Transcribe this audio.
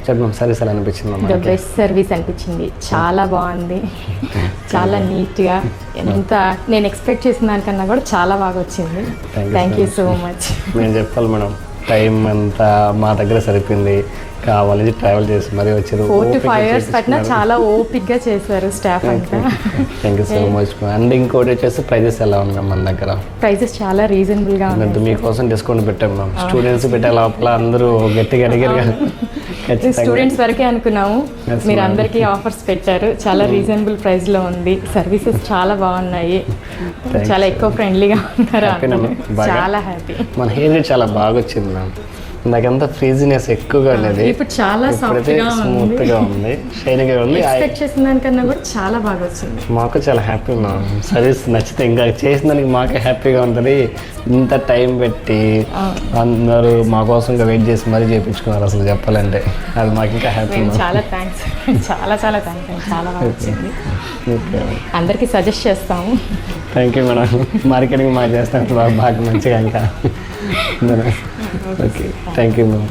చెప్పండి సర్వీస్ ఎలా అనిపించింది ద బెస్ట్ సర్వీస్ అనిపించింది. చాలా బాగుంది, చాలా నీట్గా, ఎంత నేను ఎక్స్పెక్ట్ చేసిన దానికన్నా కూడా చాలా బాగా వచ్చింది. Thank you so much. నేను చెప్పాలి మేడం, టైం అంతా మా దగ్గర సరిపోయింది, కావాలి ట్రావెల్ చేసి మరీ వచ్చారు. 4 to 5 years పట్టినా చాలా ఓపిక్గా చేశారు స్టాఫ్ అంతా. Thank you so much. And ఇంకోటి వచ్చేసి ప్రైజెస్ ఎలా ఉన్నాయి మన దగ్గర? ప్రైజెస్ చాలా రీజనబుల్గా ఉన్నాయి. మీకోసం డిస్కౌంట్ పెట్టాం మ్యామ్. స్టూడెంట్స్ పెట్టే లోపల అందరూ గట్టిగా అడిగారు. స్టూడెంట్స్ వరకే అనుకున్నాము, మీరు అందరికీ ఆఫర్స్ పెట్టారు. చాలా రీజనబుల్ ప్రైస్లో ఉంది. సర్వీసెస్ చాలా బాగున్నాయి, చాలా ఎక్కువ ఫ్రెండ్లీగా ఉన్నారు. చాలా హ్యాపీ. మన హెయిర్ చాలా బాగా వచ్చింది మ్యామ్. నాకంతా ఫ్రీజినెస్ ఎక్కువగా ఉండేది, ఇప్పుడు చాలా స్మూత్గా ఉంది, షైనింగ్గా ఉంది. ఎక్స్పెక్ట్ చేసిన దానికన్నా కూడా చాలా బాగా వచ్చింది. మాకు చాలా హ్యాపీ మ్యామ్. సర్వీస్ నచ్చితే ఇంకా చేసిన దానికి మాకే హ్యాపీగా ఉంటుంది. ఇంత టైం పెట్టి అందరూ మా కోసం ఇంకా వెయిట్ చేసి మరీ చేయించుకున్నారు. అసలు చెప్పాలంటే అది మాకు ఇంకా హ్యాపీ. చాలా థ్యాంక్స్, చాలా చాలా థ్యాంక్స్ అండి. చాలా బాగా వచ్చింది. అందరికీ సజెస్ట్ చేస్తాము. Thank you madam. మార్కెటింగ్ మాకు చేస్తాం బాగా మంచిగా ఇంకా. Okay, thank you ma'am.